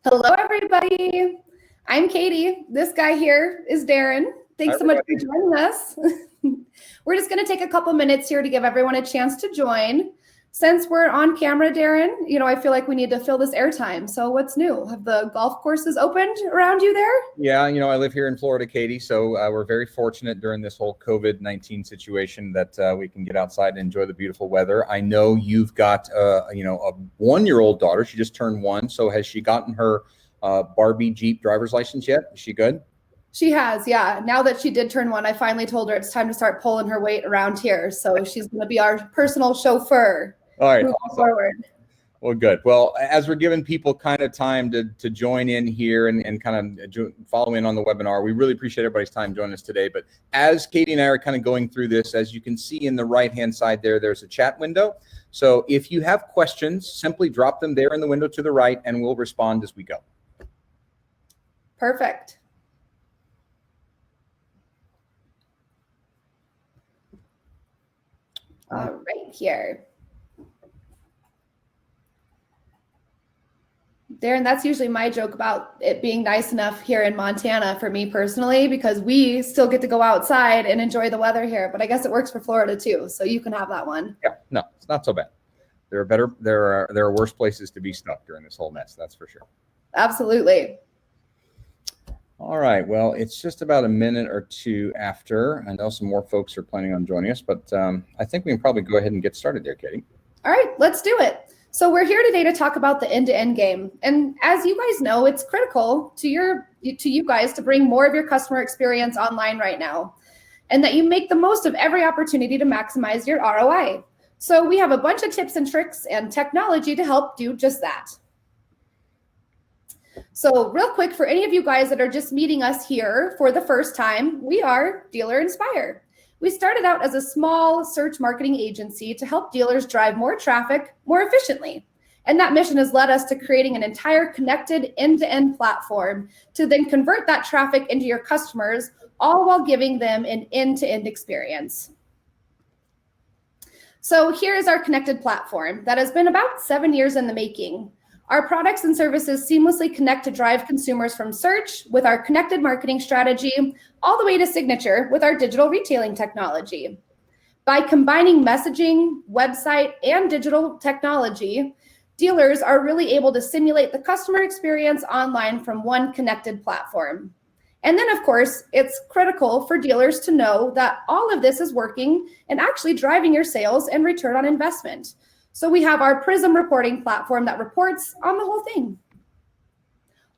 Hello, everybody. I'm Katie. This guy here is Darren. Thanks so much for joining us. We're just going to take a couple minutes here to give everyone a chance to join. Since we're on camera, Darren, I feel like we need to fill this airtime. So what's new? Have the golf courses opened around you there? Yeah, I live here in Florida, Katie. So we're very fortunate during this whole COVID-19 situation that we can get outside and enjoy the beautiful weather. I know you've got, a 1-year-old daughter. She just turned 1. So has she gotten her Barbie Jeep driver's license yet? Is she good? She has, yeah. Now that she did turn 1, I finally told her it's time to start pulling her weight around here. So she's going to be our personal chauffeur. All right. Awesome. Forward. Well, good. Well, as we're giving people kind of time to join in here and kind of follow in on the webinar, we really appreciate everybody's time joining us today. But as Katie and I are kind of going through this, as you can see in the right-hand side there, there's a chat window. So if you have questions, simply drop them there in the window to the right, and we'll respond as we go. Perfect. All right, here. Darren, that's usually my joke about it being nice enough here in Montana for me personally, because we still get to go outside and enjoy the weather here. But I guess it works for Florida too, so you can have that one. Yeah, no, it's not so bad. There are worse places to be stuck during this whole mess. That's for sure. Absolutely. All right. Well, it's just about a minute or two after. I know some more folks are planning on joining us, but I think we can probably go ahead and get started there, Katie. All right, let's do it. So we're here today to talk about the end-to-end game. And as you guys know, it's critical to you guys to bring more of your customer experience online right now, and that you make the most of every opportunity to maximize your ROI. So we have a bunch of tips and tricks and technology to help do just that. So real quick, for any of you guys that are just meeting us here for the first time, we are Dealer Inspire. We started out as a small search marketing agency to help dealers drive more traffic more efficiently. And that mission has led us to creating an entire connected end-to-end platform to then convert that traffic into your customers, all while giving them an end-to-end experience. So here is our connected platform that has been about 7 years in the making. Our products and services seamlessly connect to drive consumers from search with our connected marketing strategy all the way to signature with our digital retailing technology. By combining messaging, website, and digital technology, dealers are really able to simulate the customer experience online from one connected platform. And then, of course, it's critical for dealers to know that all of this is working and actually driving your sales and return on investment. So we have our Prism reporting platform that reports on the whole thing.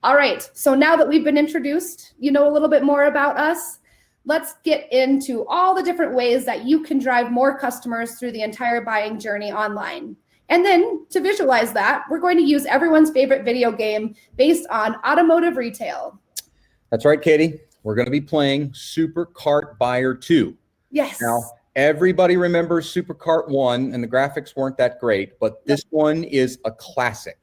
All right, so now that we've been introduced, you know a little bit more about us, let's get into all the different ways that you can drive more customers through the entire buying journey online. And then to visualize that, we're going to use everyone's favorite video game based on automotive retail. That's right, Katie. We're going to be playing Super KART Buyer 2. Yes. Now, everybody remembers Super KART 1, and the graphics weren't that great, but this one is a classic.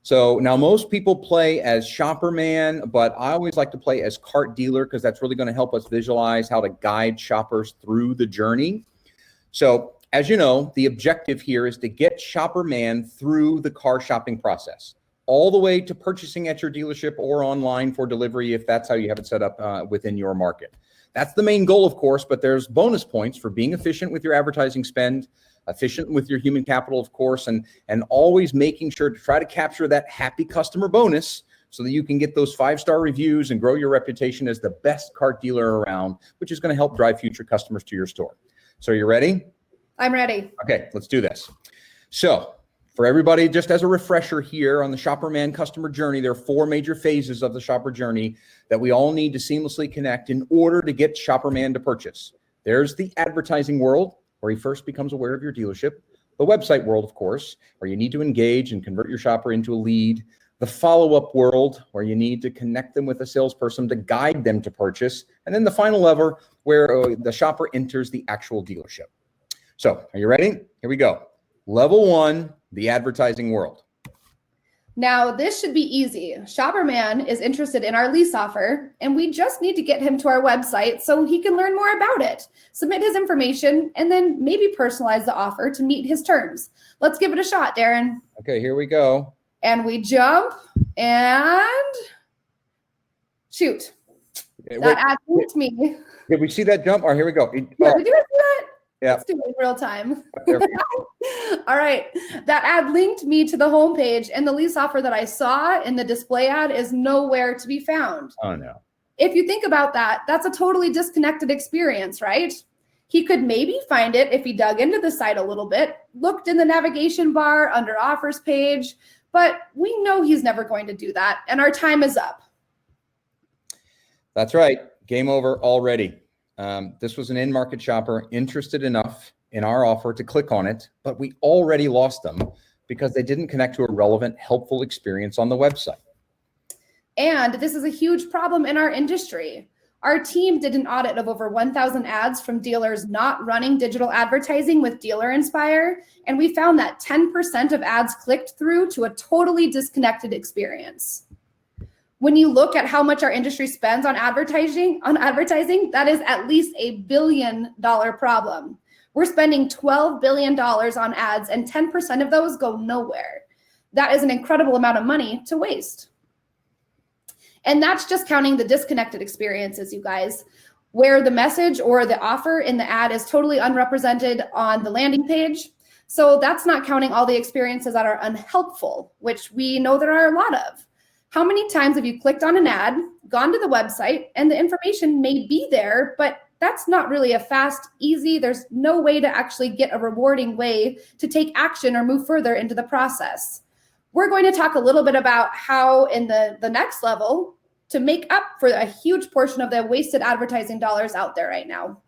So now most people play as Shopper Man, but I always like to play as KART Dealer because that's really going to help us visualize how to guide shoppers through the journey. So as you know, the objective here is to get Shopper Man through the car shopping process, all the way to purchasing at your dealership or online for delivery if that's how you have it set up within your market. That's the main goal, of course, but there's bonus points for being efficient with your advertising spend, efficient with your human capital, of course, and always making sure to try to capture that happy customer bonus so that you can get those 5-star reviews and grow your reputation as the best KART dealer around, which is going to help drive future customers to your store. So are you ready? I'm ready. Okay, let's do this. So for everybody, just as a refresher here on the Shopper Man customer journey, there are 4 major phases of the shopper journey that we all need to seamlessly connect in order to get Shopper Man to purchase. There's the advertising world, where he first becomes aware of your dealership. The website world, of course, where you need to engage and convert your shopper into a lead. The follow-up world, where you need to connect them with a salesperson to guide them to purchase. And then the final level, where the shopper enters the actual dealership. So, are you ready? Here we go. Level 1, the advertising world. Now, this should be easy. Shopper Man is interested in our lease offer, and we just need to get him to our website so he can learn more about it, submit his information, and then maybe personalize the offer to meet his terms. Let's give it a shot, Darren. Okay, here we go. And we jump And shoot, that ad linked me. Did we see that jump? Or here we go. Yeah, did you see that? Yeah. Let's do it in real time. All right. That ad linked me to the homepage, and the lease offer that I saw in the display ad is nowhere to be found. Oh, no. If you think about that, that's a totally disconnected experience, right? He could maybe find it if he dug into the site a little bit, looked in the navigation bar under offers page, but we know he's never going to do that, and our time is up. That's right. Game over already. This was an in-market shopper interested enough in our offer to click on it, but we already lost them because they didn't connect to a relevant, helpful experience on the website. And this is a huge problem in our industry. Our team did an audit of over 1,000 ads from dealers not running digital advertising with Dealer Inspire, and we found that 10% of ads clicked through to a totally disconnected experience. When you look at how much our industry spends on advertising, that is at least $1 billion problem. We're spending $12 billion on ads, and 10% of those go nowhere. That is an incredible amount of money to waste. And that's just counting the disconnected experiences, you guys, where the message or the offer in the ad is totally unrepresented on the landing page. So that's not counting all the experiences that are unhelpful, which we know there are a lot of. How many times have you clicked on an ad, gone to the website, and the information may be there, but that's not really a fast, easy, there's no way to actually get a rewarding way to take action or move further into the process. We're going to talk a little bit about how in the next level to make up for a huge portion of the wasted advertising dollars out there right now.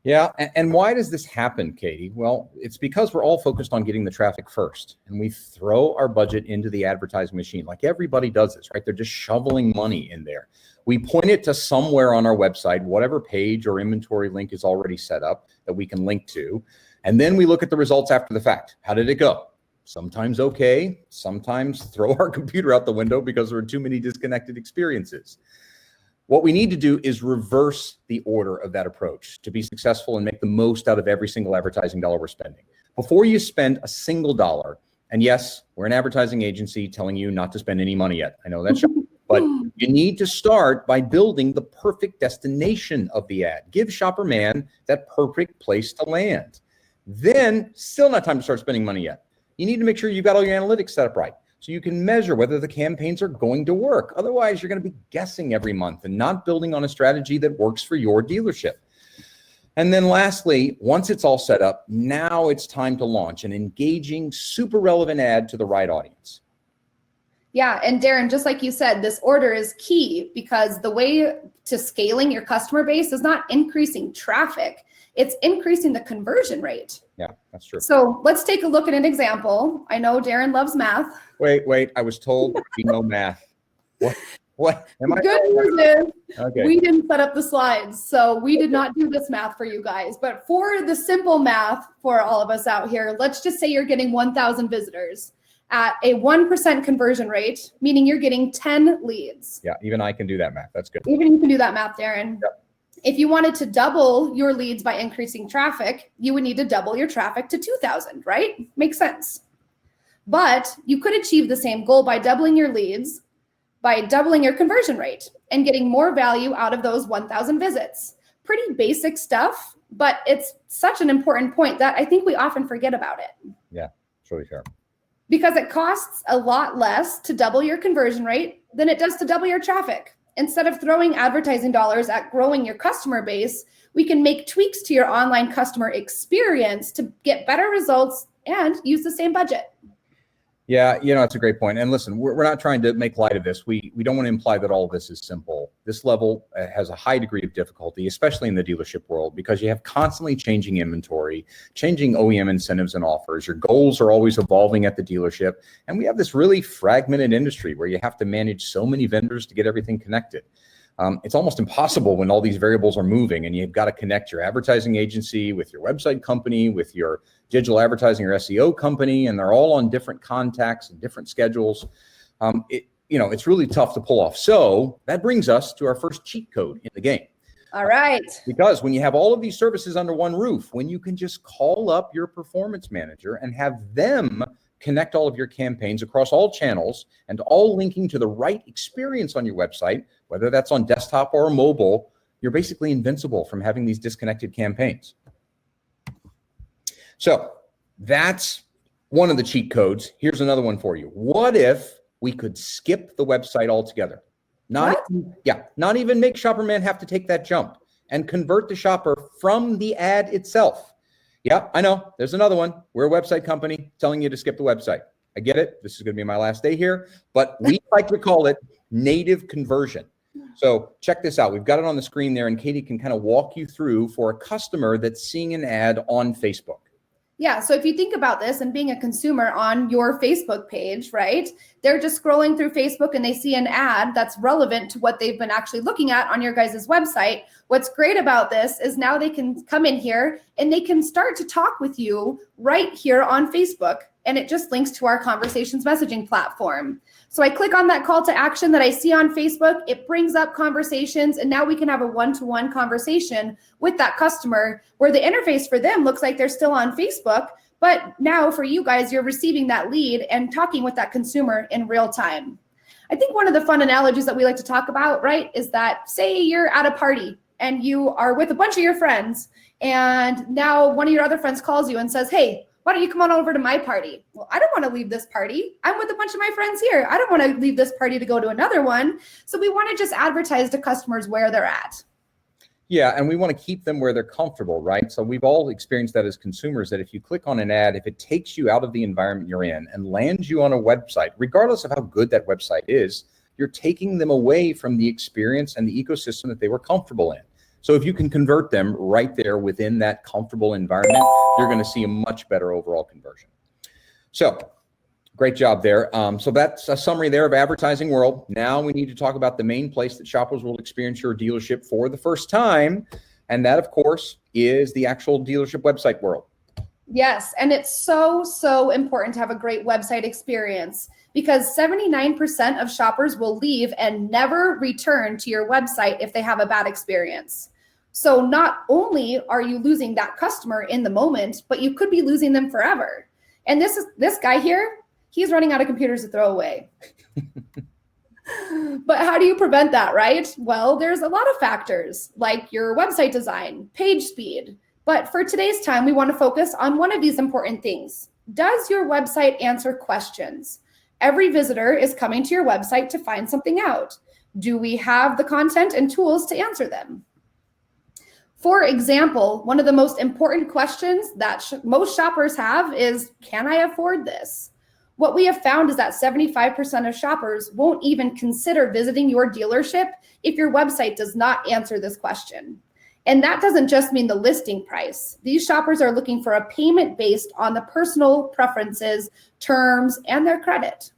Yeah, and why does this happen, Katie? Well, it's because we're all focused on getting the traffic first, and we throw our budget into the advertising machine. Like everybody does this, right? They're just shoveling money in there. We point it to somewhere on our website, whatever page or inventory link is already set up that we can link to, and then we look at the results after the fact. How did it go? Sometimes okay, sometimes throw our computer out the window because there are too many disconnected experiences. What we need to do is reverse the order of that approach to be successful and make the most out of every single advertising dollar we're spending. Before you spend a single dollar, and yes, we're an advertising agency telling you not to spend any money yet. I know that's shocking, but you need to start by building the perfect destination of the ad. Give Shopper Man that perfect place to land. Then, still not time to start spending money yet. You need to make sure you've got all your analytics set up right, so you can measure whether the campaigns are going to work. Otherwise, you're going to be guessing every month and not building on a strategy that works for your dealership. And then lastly, once it's all set up, now it's time to launch an engaging, super relevant ad to the right audience. Yeah, and Darren, just like you said, this order is key because the way to scaling your customer base is not increasing traffic, it's increasing the conversion rate. Yeah, that's true. So let's take a look at an example. I know Darren loves math. Wait, I was told we know math. What? Am I? Good news is okay. We didn't set up the slides, so we did not do this math for you guys. But for the simple math for all of us out here, let's just say you're getting 1,000 visitors at a 1% conversion rate, meaning you're getting 10 leads. Yeah, even I can do that math. That's good. Even you can do that math, Darren. Yep. If you wanted to double your leads by increasing traffic, you would need to double your traffic to 2,000, right? Makes sense. But you could achieve the same goal by doubling your leads, by doubling your conversion rate and getting more value out of those 1,000 visits. Pretty basic stuff, but it's such an important point that I think we often forget about it. Yeah, it's really fair. Because it costs a lot less to double your conversion rate than it does to double your traffic. Instead of throwing advertising dollars at growing your customer base, we can make tweaks to your online customer experience to get better results and use the same budget. Yeah, it's a great point. And listen, we're not trying to make light of this. We don't want to imply that all of this is simple. This level has a high degree of difficulty, especially in the dealership world, because you have constantly changing inventory, changing OEM incentives and offers. Your goals are always evolving at the dealership. And we have this really fragmented industry where you have to manage so many vendors to get everything connected. It's almost impossible when all these variables are moving and you've got to connect your advertising agency with your website company, with your digital advertising or SEO company, and they're all on different contacts and different schedules. It's really tough to pull off. So that brings us to our first cheat code in the game. All right. Because when you have all of these services under one roof, when you can just call up your performance manager and have them connect all of your campaigns across all channels and all linking to the right experience on your website, whether that's on desktop or mobile, you're basically invincible from having these disconnected campaigns. So that's one of the cheat codes. Here's another one for you. What if we could skip the website altogether? Not even make Shopperman have to take that jump and convert the shopper from the ad itself. Yeah, I know. There's another one. We're a website company telling you to skip the website. I get it. This is going to be my last day here, but we like to call it native conversion. So check this out. We've got it on the screen there, and Katie can kind of walk you through for a customer that's seeing an ad on Facebook. Yeah, so if you think about this and being a consumer on your Facebook page, right? They're just scrolling through Facebook and they see an ad that's relevant to what they've been actually looking at on your guys' website. What's great about this is now they can come in here and they can start to talk with you right here on Facebook. And it just links to our conversations messaging platform. So I click on that call to action that I see on Facebook, it brings up conversations, and now we can have a one-to-one conversation with that customer where the interface for them looks like they're still on Facebook, but now for you guys, you're receiving that lead and talking with that consumer in real time. I think one of the fun analogies that we like to talk about, right, is that say you're at a party and you are with a bunch of your friends, and now one of your other friends calls you and says, hey, why don't you come on over to my party? Well, I don't want to leave this party. I'm with a bunch of my friends here. I don't want to leave this party to go to another one. So we want to just advertise to customers where they're at. Yeah, and we want to keep them where they're comfortable, right? So we've all experienced that as consumers, that if you click on an ad, if it takes you out of the environment you're in and lands you on a website, regardless of how good that website is, you're taking them away from the experience and the ecosystem that they were comfortable in. So if you can convert them right there within that comfortable environment, you're going to see a much better overall conversion. So great job there. So that's a summary there of advertising world. Now we need to talk about the main place that shoppers will experience your dealership for the first time. And that, of course, is the actual dealership website world. Yes, and it's so important to have a great website experience because 79% of shoppers will leave and never return to your website if they have a bad experience. So not only are you losing that customer in the moment, but you could be losing them forever. And this guy here, he's running out of computers to throw away. But how do you prevent that, right? Well, there's a lot of factors like your website design, page speed. But for today's time, we want to focus on one of these important things. Does your website answer questions? Every visitor is coming to your website to find something out. Do we have the content and tools to answer them? For example, one of the most important questions that most shoppers have is, can I afford this? What we have found is that 75% of shoppers won't even consider visiting your dealership if your website does not answer this question. And that doesn't just mean the listing price. These shoppers are looking for a payment based on the personal preferences, terms, and their credit.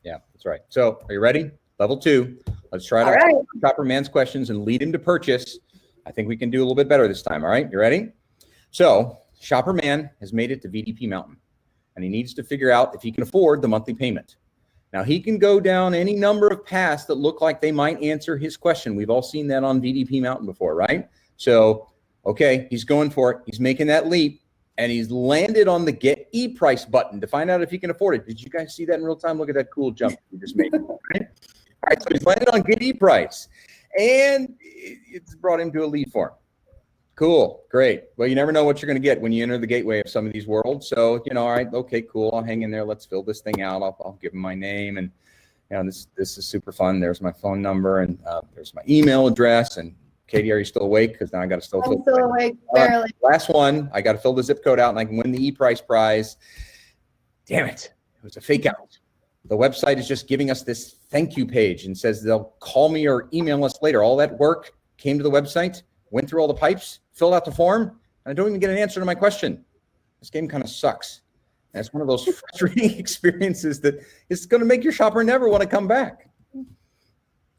Yeah, that's right. So are you ready? Level 2. Let's try to answer Shopper Man's questions and lead him to purchase. I think we can do a little bit better this time. All right, you ready? So Shopper Man has made it to VDP Mountain, and he needs to figure out if he can afford the monthly payment. Now, he can go down any number of paths that look like they might answer his question. We've all seen that on VDP Mountain before, right? So, okay, he's going for it. He's making that leap, and he's landed on the Get E-Price button to find out if he can afford it. Did you guys see that in real time? Look at that cool jump he just made. Right? All right, so he's landed on Get E-Price, and it's brought him to a lead form. Cool, great. Well, you never know what you're going to get when you enter the gateway of some of these worlds. So, all right, okay, cool. I'll hang in there. Let's fill this thing out. I'll give him my name, and this is super fun. There's my phone number, and there's my email address. And Katie, are you still awake? Because now I got to still fill. I'm still awake, barely. Last one, I got to fill the zip code out, and I can win the E-Price prize. Damn it! It was a fake out. The website is just giving us this thank you page and says they'll call me or email us later. All that work came to the website, went through all the pipes, filled out the form, and I don't even get an answer to my question. This game kind of sucks. And it's one of those frustrating experiences that is going to make your shopper never want to come back.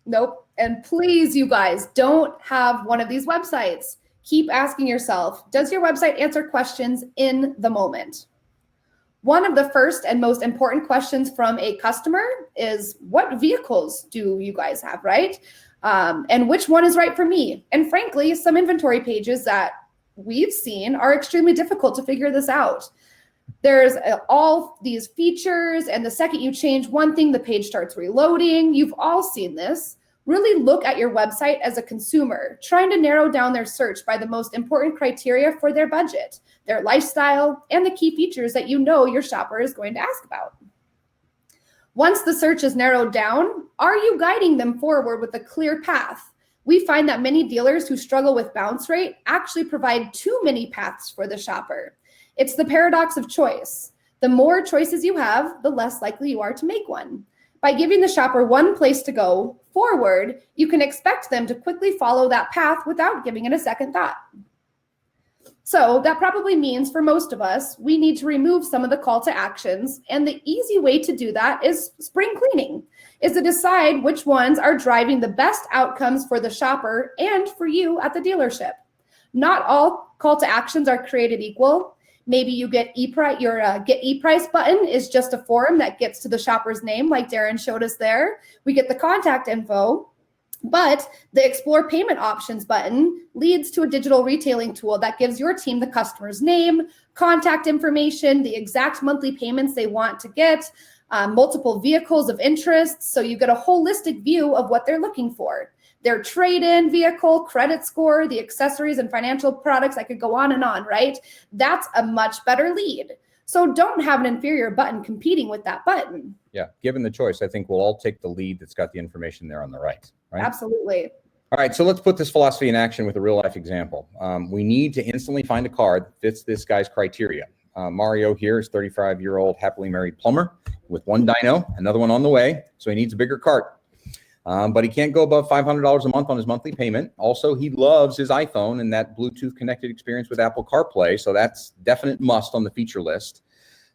Nope. And please, you guys, don't have one of these websites. Keep asking yourself, does your website answer questions in the moment? One of the first and most important questions from a customer is, what vehicles do you guys have, right? And which one is right for me? And frankly, some inventory pages that we've seen are extremely difficult to figure this out. There's all these features, and the second you change one thing, the page starts reloading. You've all seen this. Really look at your website as a consumer, trying to narrow down their search by the most important criteria for their budget, their lifestyle, and the key features that you know your shopper is going to ask about. Once the search is narrowed down, are you guiding them forward with a clear path? We find that many dealers who struggle with bounce rate actually provide too many paths for the shopper. It's the paradox of choice. The more choices you have, the less likely you are to make one. By giving the shopper one place to go forward, you can expect them to quickly follow that path without giving it a second thought. So that probably means for most of us, we need to remove some of the call to actions. And the easy way to do that is spring cleaning, is to decide which ones are driving the best outcomes for the shopper and for you at the dealership. Not all call to actions are created equal. Maybe you get your get e-price button is just a form that gets to the shopper's name, like Darren showed us there. We get the contact info, but the explore payment options button leads to a digital retailing tool that gives your team the customer's name, contact information, the exact monthly payments they want to get, multiple vehicles of interest. So you get a holistic view of what they're looking for. Their trade-in vehicle, credit score, the accessories and financial products. I could go on and on, right? That's a much better lead. So don't have an inferior button competing with that button. Yeah, given the choice, I think we'll all take the lead that's got the information there on the right. Absolutely. All right, so let's put this philosophy in action with a real-life example. We need to instantly find a car that fits this guy's criteria. Mario here is 35-year-old happily married plumber with one dyno, another one on the way, so he needs a bigger cart. But he can't go above $500 a month on his monthly payment. Also, he loves his iPhone and that Bluetooth connected experience with Apple CarPlay. So that's definite must on the feature list.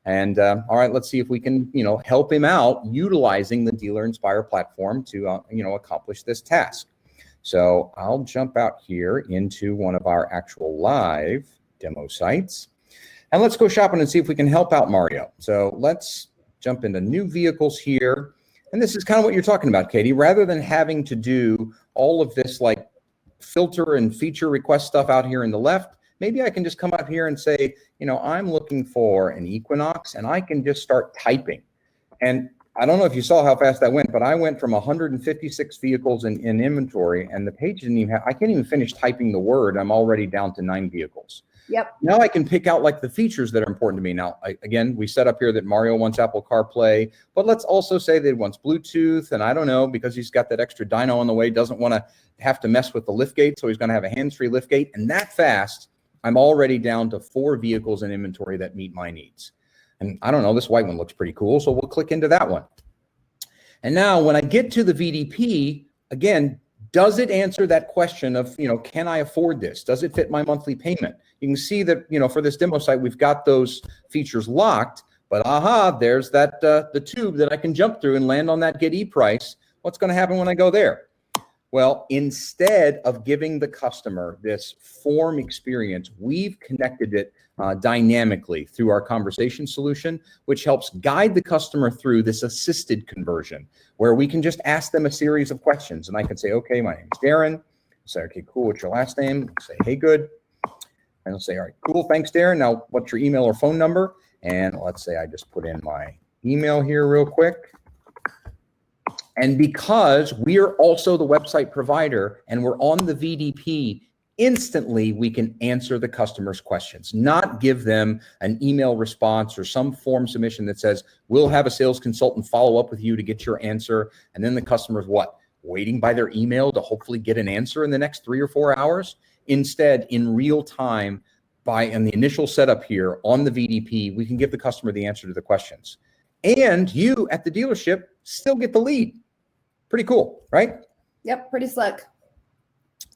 And all right, let's see if we can, help him out utilizing the Dealer Inspire platform to, accomplish this task. So I'll jump out here into one of our actual live demo sites. And let's go shopping and see if we can help out Mario. So let's jump into new vehicles here. And this is kind of what you're talking about, Katie. Rather than having to do all of this like filter and feature request stuff out here in the left, maybe I can just come out here and say, I'm looking for an Equinox, and I can just start typing. And I don't know if you saw how fast that went, but I went from 156 vehicles in inventory, and the page didn't even I can't even finish typing the word. I'm already down to 9 vehicles. Yep. Now I can pick out like the features that are important to me. Now, again, we set up here that Mario wants Apple CarPlay, but let's also say that he wants Bluetooth, and I don't know, because he's got that extra dyno on the way, doesn't want to have to mess with the liftgate, so he's going to have a hands-free liftgate. And that fast, I'm already down to 4 vehicles in inventory that meet my needs. And I don't know, this white one looks pretty cool, so we'll click into that one. And now when I get to the VDP, again, does it answer that question of, can I afford this? Does it fit my monthly payment? You can see that, for this demo site, we've got those features locked, but there's that the tube that I can jump through and land on that get e-price. What's going to happen when I go there? Well, instead of giving the customer this form experience, we've connected it dynamically through our conversation solution, which helps guide the customer through this assisted conversion, where we can just ask them a series of questions. And I can say, okay, my name is Darren. Say, okay, cool. What's your last name? Say, hey, good. And I'll say, all right, cool. Thanks, Darren. Now, what's your email or phone number? And let's say I just put in my email here real quick. And because we are also the website provider and we're on the VDP, instantly we can answer the customer's questions, not give them an email response or some form submission that says, we'll have a sales consultant follow up with you to get your answer. And then the customer's what? Waiting by their email to hopefully get an answer in the next 3 or 4 hours. Instead, in real time, in the initial setup here on the VDP, we can give the customer the answer to the questions. And you at the dealership still get the lead. Pretty cool, right? Yep, pretty slick.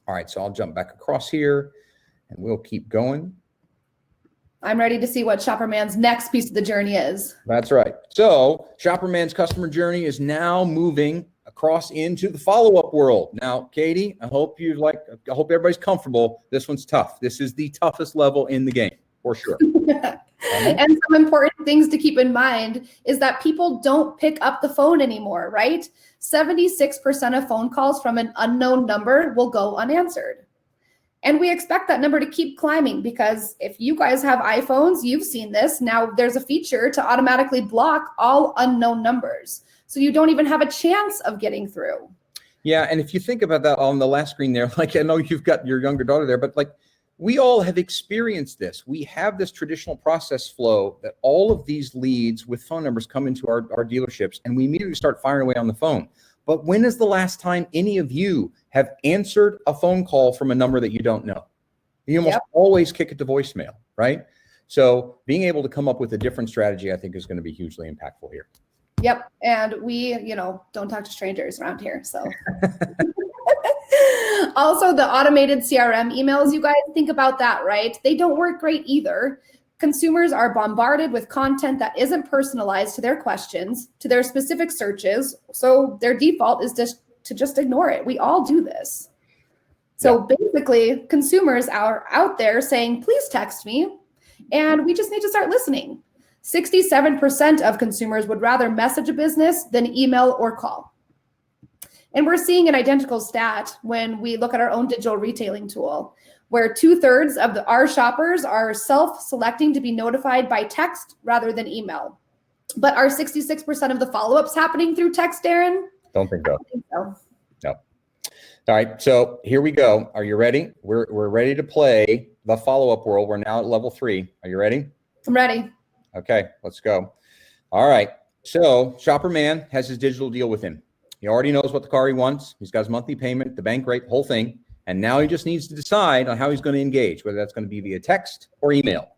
All right, so I'll jump back across here and we'll keep going. I'm ready to see what Shopperman's next piece of the journey is. That's right. So Shopperman's customer journey is now moving across into the follow-up world. Now, Katie, I hope everybody's comfortable. This one's tough. This is the toughest level in the game, for sure. And some important things to keep in mind is that people don't pick up the phone anymore, right? 76% of phone calls from an unknown number will go unanswered. And we expect that number to keep climbing because if you guys have iPhones, you've seen this. Now there's a feature to automatically block all unknown numbers. So you don't even have a chance of getting through. Yeah, and if you think about that on the last screen there, like I know you've got your younger daughter there, but like we all have experienced this. We have this traditional process flow that all of these leads with phone numbers come into our dealerships and we immediately start firing away on the phone. But when is the last time any of you have answered a phone call from a number that you don't know? You almost always kick it to voicemail, right? So being able to come up with a different strategy, I think, is going to be hugely impactful here. Yep. And we, don't talk to strangers around here. So also the automated CRM emails, you guys think about that, right? They don't work great either. Consumers are bombarded with content that isn't personalized to their questions, to their specific searches. So their default is to just ignore it. We all do this. So basically, consumers are out there saying, please text me. And we just need to start listening. 67% of consumers would rather message a business than email or call. And we're seeing an identical stat when we look at our own digital retailing tool, where 2/3 of our shoppers are self-selecting to be notified by text rather than email. But are 66% of the follow-ups happening through text, Darren? Don't think so. I don't think so. No. All right, so here we go. Are you ready? We're ready to play the follow-up world. We're now at level 3. Are you ready? I'm ready. Okay, let's go. All right, so Shopper Man has his digital deal with him. He already knows what the car he wants. He's got his monthly payment, the bank rate, whole thing. And now he just needs to decide on how he's going to engage, whether that's going to be via text or email.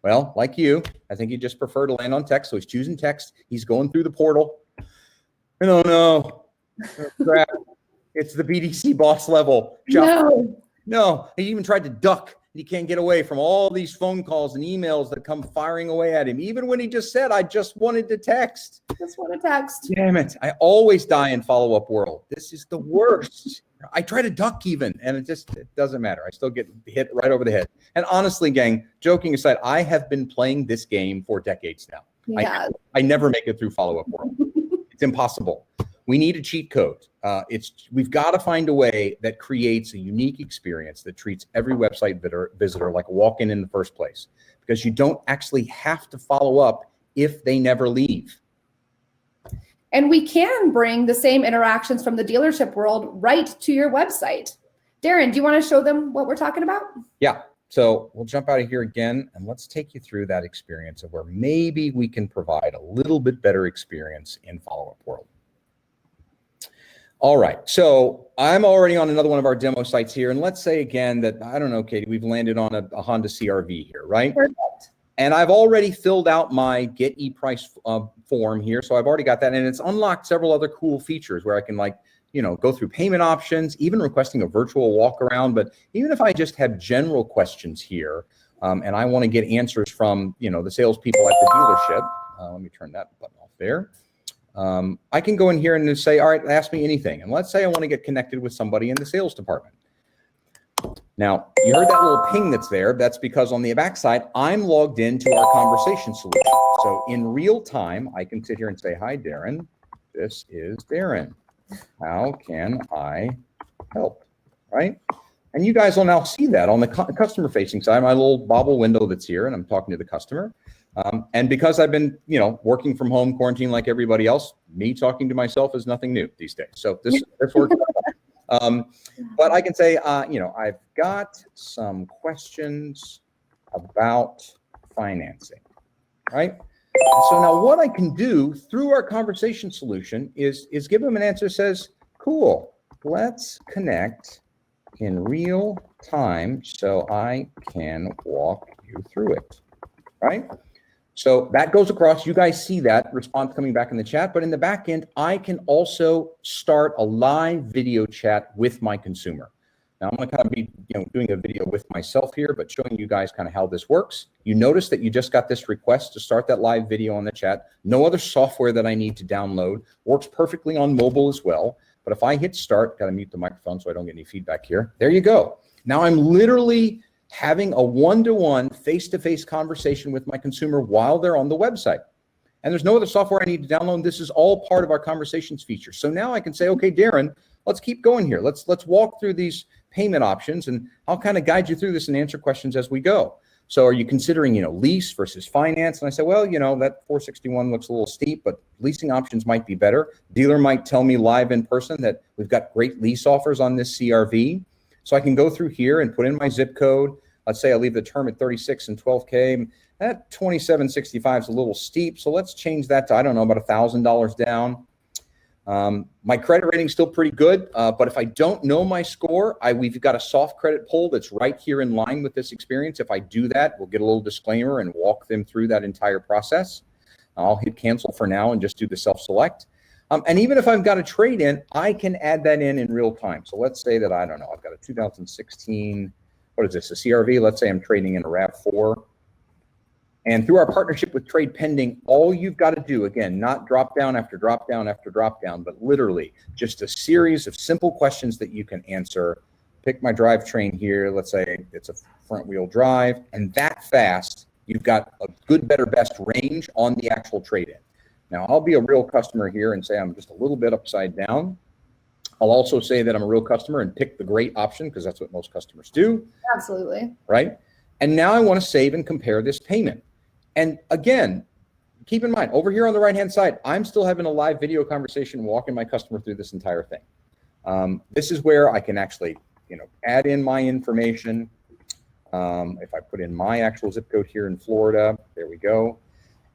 Well, like you, I think he just prefer to land on text. So he's choosing text. He's going through the portal. Oh, no. Crap. It's the BDC boss level. No, he even tried to duck. He can't get away from all these phone calls and emails that come firing away at him. Even when he just said, I just wanted to text. Just want to text. Damn it. I always die in follow-up world. This is the worst. I try to duck even, and it doesn't matter. I still get hit right over the head. And honestly, gang, joking aside, I have been playing this game for decades now. Yeah. I never make it through follow-up world. It's impossible. We need a cheat code. We've got to find a way that creates a unique experience that treats every website visitor like a walk-in the first place, because you don't actually have to follow up if they never leave. And we can bring the same interactions from the dealership world right to your website. Darren, do you want to show them what we're talking about? Yeah. So we'll jump out of here again, and let's take you through that experience of where maybe we can provide a little bit better experience in follow-up world. All right, so I'm already on another one of our demo sites here. And let's say again that, I don't know, Katie, we've landed on a Honda CR-V here, right? Perfect. And I've already filled out my get e-price form here. So I've already got that. And it's unlocked several other cool features where I can go through payment options, even requesting a virtual walk around. But even if I just have general questions here and I want to get answers from, the salespeople at the dealership, let me turn that button off there. I can go in here and just say, all right, ask me anything. And let's say I want to get connected with somebody in the sales department. Now, you heard that little ping that's there. That's because on the backside, I'm logged into our conversation solution. So in real time, I can sit here and say, hi, Darren. This is Darren. How can I help? Right? And you guys will now see that on the customer-facing side, my little bobble window that's here, and I'm talking to the customer. And because I've been, working from home, quarantine like everybody else, me talking to myself is nothing new these days. So this works. But I can say, I've got some questions about financing, right? So now what I can do through our conversation solution is give them an answer that says, cool, let's connect in real time so I can walk you through it, right? So that goes across. You guys see that response coming back in the chat, but in the back end, I can also start a live video chat with my consumer. Now I'm going to kind of be doing a video with myself here, but showing you guys kind of how this works. You notice that you just got this request to start that live video on the chat. No other software that I need to download. Works perfectly on mobile as well. But if I hit start, got to mute the microphone so I don't get any feedback here. There you go. Now I'm literally having a one-to-one, face-to-face conversation with my consumer while they're on the website. And there's no other software I need to download. This is all part of our conversations feature. So now I can say, okay, Darren, let's keep going here. Let's walk through these payment options, and I'll kind of guide you through this and answer questions as we go. So are you considering, lease versus finance? And I say, well, that 461 looks a little steep, but leasing options might be better. Dealer might tell me live in person that we've got great lease offers on this CRV. So I can go through here and put in my zip code. Let's say I leave the term at 36 and 12K. That 2765 is a little steep. So let's change that to, I don't know, about $1,000 down. My credit rating is still pretty good, but if I don't know my score, we've got a soft credit pull that's right here in line with this experience. If I do that, we'll get a little disclaimer and walk them through that entire process. I'll hit cancel for now and just do the self-select. And even if I've got a trade in, I can add that in real time. So let's say that, I don't know, I've got a 2016, what is this, a CRV? Let's say I'm trading in a RAV4. And through our partnership with Trade Pending, all you've got to do, again, not drop down after drop down after drop down, but literally just a series of simple questions that you can answer. Pick my drivetrain here. Let's say it's a front wheel drive, and that fast, you've got a good, better, best range on the actual trade-in. Now, I'll be a real customer here and say I'm just a little bit upside down. I'll also say that I'm a real customer and pick the great option because that's what most customers do. Absolutely. Right? And now I want to save and compare this payment. And again, keep in mind, over here on the right-hand side, I'm still having a live video conversation walking my customer through this entire thing. This is where I can actually, add in my information. If I put in my actual zip code here in Florida, there we go.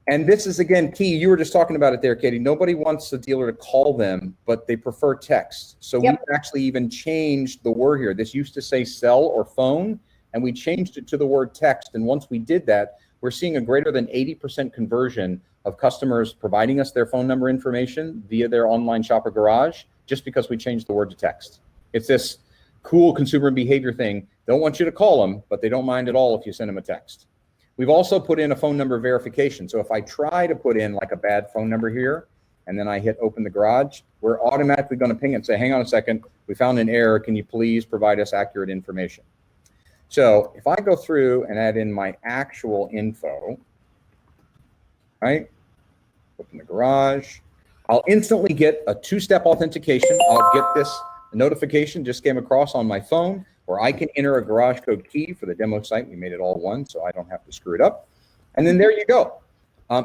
And this is, again, key. You were just talking about it there, Katie. Nobody wants the dealer to call them, but they prefer text. So we actually even changed the word here. This used to say cell or phone, and we changed it to the word text. And once we did that, we're seeing a greater than 80% conversion of customers providing us their phone number information via their online shopper garage, just because we changed the word to text. It's this cool consumer behavior thing. Don't want you to call them, but they don't mind at all if you send them a text. We've also put in a phone number verification. So if I try to put in like a bad phone number here, and then I hit open the garage, we're automatically going to ping it and say, hang on a second, we found an error. Can you please provide us accurate information? So if I go through and add in my actual info, right? Open the garage. I'll instantly get a two-step authentication. I'll get this notification just came across on my phone, or I can enter a garage code key for the demo site. We made it all one, so I don't have to screw it up. And then there you go.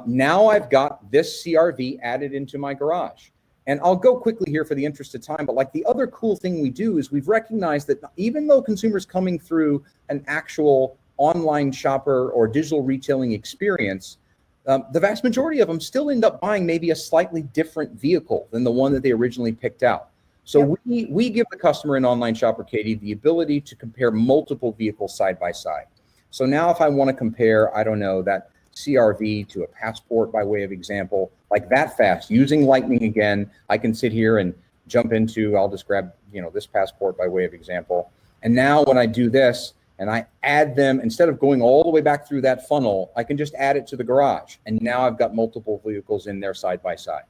Now I've got this CRV added into my garage. And I'll go quickly here for the interest of time, but like the other cool thing we do is we've recognized that even though consumers coming through an actual online shopper or digital retailing experience, the vast majority of them still end up buying maybe a slightly different vehicle than the one that they originally picked out. So we give the customer an online shopper, Katie, the ability to compare multiple vehicles side by side. So now if I want to compare, I don't know, that CRV to a Passport by way of example, like that fast, using Lightning again, I can sit here and jump into, I'll just grab, this Passport by way of example. And now when I do this and I add them, instead of going all the way back through that funnel, I can just add it to the garage. And now I've got multiple vehicles in there side by side.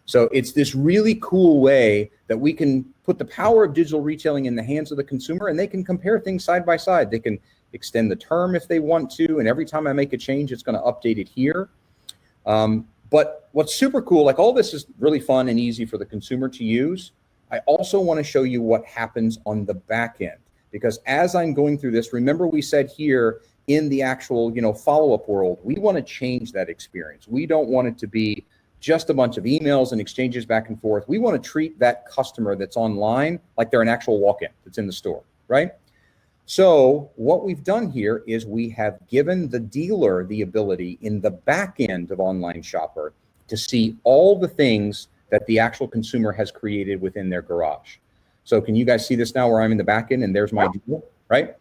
So it's this really cool way that we can put the power of digital retailing in the hands of the consumer, and they can compare things side by side. They can extend the term if they want to, and every time I make a change, it's going to update it here. But what's super cool, like all this is really fun and easy for the consumer to use. I also want to show you what happens on the back end, because as I'm going through this, remember we said here in the actual, follow-up world, we want to change that experience. We don't want it to be just a bunch of emails and exchanges back and forth. We want to treat that customer that's online like they're an actual walk-in that's in the store, right? So what we've done here is we have given the dealer the ability in the back end of Online Shopper to see all the things that the actual consumer has created within their garage. So can you guys see this now where I'm in the back end and there's my deal, right?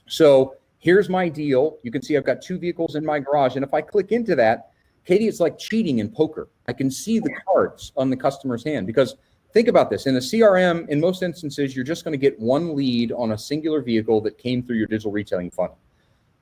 So here's my deal. You can see I've got two vehicles in my garage. And if I click into that, Katie, it's like cheating in poker. I can see the cards on the customer's hand, because think about this. In a CRM, in most instances, you're just going to get one lead on a singular vehicle that came through your digital retailing funnel.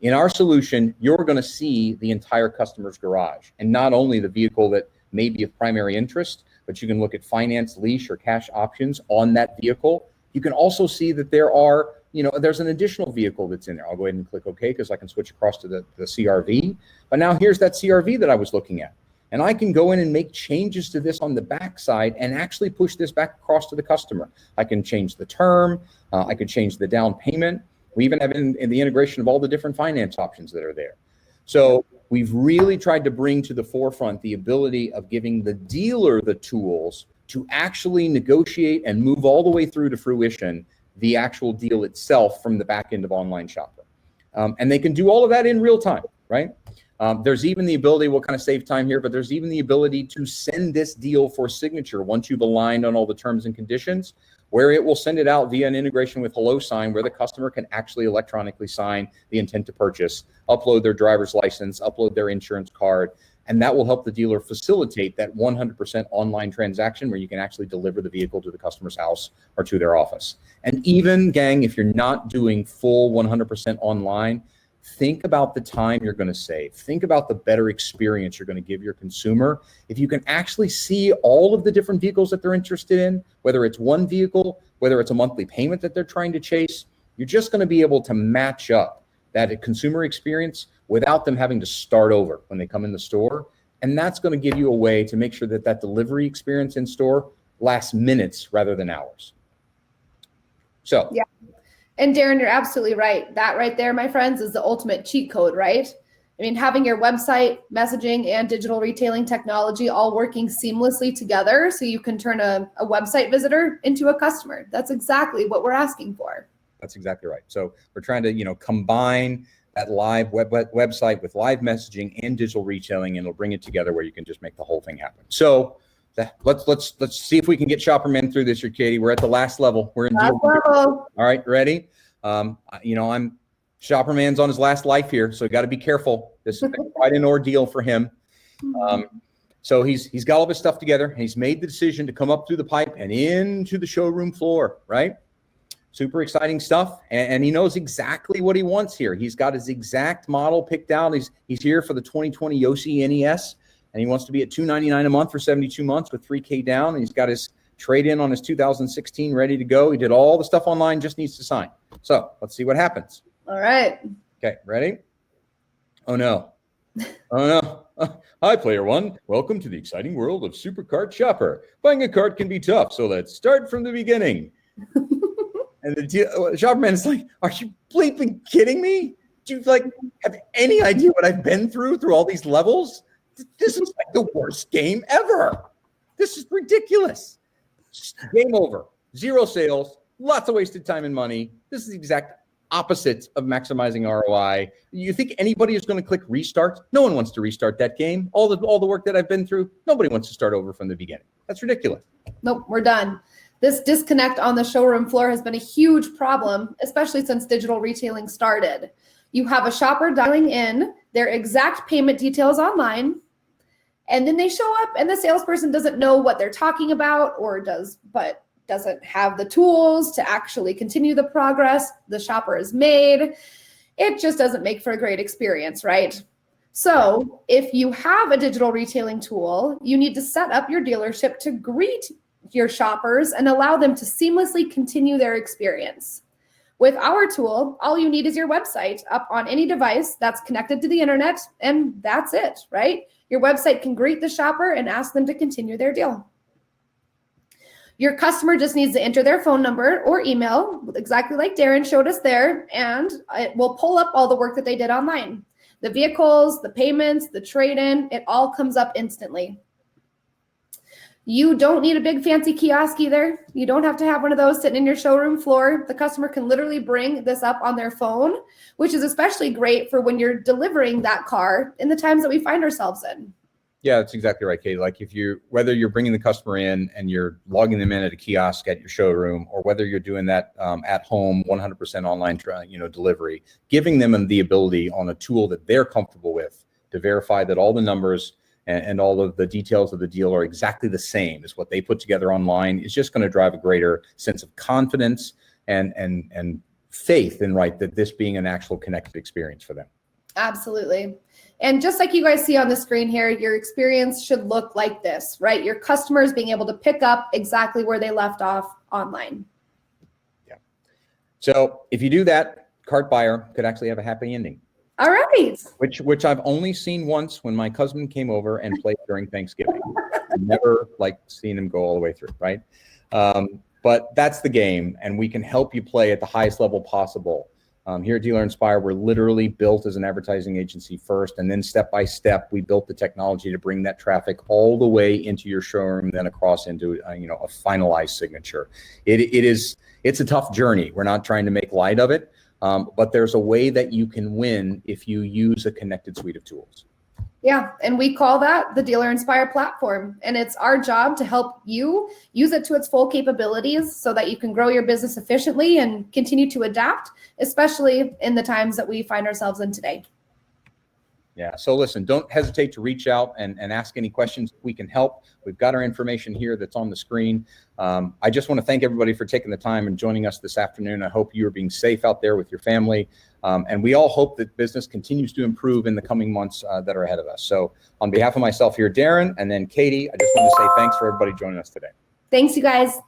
In our solution, you're going to see the entire customer's garage, and not only the vehicle that may be of primary interest, but you can look at finance, lease, or cash options on that vehicle. You can also see that there are, there's an additional vehicle that's in there. I'll go ahead and click OK because I can switch across to the CRV. But now here's that CRV that I was looking at. And I can go in and make changes to this on the backside and actually push this back across to the customer. I can change the term. I could change the down payment. We even have in the integration of all the different finance options that are there. So we've really tried to bring to the forefront the ability of giving the dealer the tools to actually negotiate and move all the way through to fruition the actual deal itself from the back end of online shopper. And they can do all of that in real time, right? There's even the ability, we'll kind of save time here, but there's even the ability to send this deal for signature once you've aligned on all the terms and conditions, where it will send it out via an integration with HelloSign, where the customer can actually electronically sign the intent to purchase, upload their driver's license, upload their insurance card, and that will help the dealer facilitate that 100% online transaction where you can actually deliver the vehicle to the customer's house or to their office. And even, gang, if you're not doing full 100% online, think about the time you're going to save. Think about the better experience you're going to give your consumer. If you can actually see all of the different vehicles that they're interested in, whether it's one vehicle, whether it's a monthly payment that they're trying to chase, you're just going to be able to match up that consumer experience without them having to start over when they come in the store. And that's going to give you a way to make sure that that delivery experience in store lasts minutes rather than hours. So, yeah. And Darren, you're absolutely right. That right there, my friends, is the ultimate cheat code, right? I mean, having your website, messaging, and digital retailing technology all working seamlessly together so you can turn a website visitor into a customer. That's exactly what we're asking for. That's exactly right. So we're trying to, combine that live website with live messaging and digital retailing, and it'll bring it together where you can just make the whole thing happen. So let's see if we can get Shopperman through this here, Katie. We're at the last level. We're in last level. All right, ready? I'm Shopperman's on his last life here, so you got to be careful. This is quite an ordeal for him. So he's got all of his stuff together, and he's made the decision to come up through the pipe and into the showroom floor, right? Super exciting stuff, and he knows exactly what he wants here. He's got his exact model picked out. He's here for the 2020 Yosi NES, and he wants to be at $299 a month for 72 months with $3K down, and he's got his trade-in on his 2016 ready to go. He did all the stuff online, just needs to sign. So let's see what happens. All right. Okay, ready? Oh no. Oh no. Hi, player one. Welcome to the exciting world of Super KART Shopper. Buying a cart can be tough, so let's start from the beginning. And the Shopperman is like, are you bleeping kidding me? Do you have any idea what I've been through all these levels? This is like the worst game ever. This is ridiculous. Game over. Zero sales. Lots of wasted time and money. This is the exact opposite of maximizing ROI. You think anybody is going to click restart? No one wants to restart that game. All the work that I've been through, nobody wants to start over from the beginning. That's ridiculous. Nope, we're done. This disconnect on the showroom floor has been a huge problem, especially since digital retailing started. You have a shopper dialing in their exact payment details online, and then they show up and the salesperson doesn't know what they're talking about but doesn't have the tools to actually continue the progress the shopper has made. It just doesn't make for a great experience, right? So if you have a digital retailing tool, you need to set up your dealership to greet your shoppers and allow them to seamlessly continue their experience. With our tool, all you need is your website up on any device that's connected to the internet, and that's it, right? Your website can greet the shopper and ask them to continue their deal. Your customer just needs to enter their phone number or email, exactly like Darren showed us there, and it will pull up all the work that they did online. The vehicles, the payments, the trade-in, it all comes up instantly. You don't need a big fancy kiosk either. You don't have to have one of those sitting in your showroom floor. The customer can literally bring this up on their phone, which is especially great for when you're delivering that car in the times that we find ourselves in. Yeah, that's exactly right, Kate. Like whether you're bringing the customer in and you're logging them in at a kiosk at your showroom, or whether you're doing that at home, 100% online, delivery, giving them the ability on a tool that they're comfortable with to verify that all the numbers and all of the details of the deal are exactly the same as what they put together online is just going to drive a greater sense of confidence and faith in that this being an actual connected experience for them. Absolutely. And just like you guys see on the screen here, your experience should look like this, right? Your customers being able to pick up exactly where they left off online. Yeah. So if you do that, cart buyer could actually have a happy ending. All right. Which I've only seen once when my cousin came over and played during Thanksgiving. Never like seen him go all the way through, right? But that's the game, and we can help you play at the highest level possible. Here at Dealer Inspire, we're literally built as an advertising agency first, and then step by step, we built the technology to bring that traffic all the way into your showroom, then across into a finalized signature. It's a tough journey. We're not trying to make light of it, but there's a way that you can win if you use a connected suite of tools. Yeah, and we call that the Dealer Inspire platform. And it's our job to help you use it to its full capabilities so that you can grow your business efficiently and continue to adapt, especially in the times that we find ourselves in today. Yeah, so listen, don't hesitate to reach out and ask any questions. We can help. We've got our information here that's on the screen. I just want to thank everybody for taking the time and joining us this afternoon. I hope you are being safe out there with your family. And we all hope that business continues to improve in the coming months that are ahead of us. So on behalf of myself here, Darren, and then Katie, I just want to say thanks for everybody joining us today. Thanks, you guys.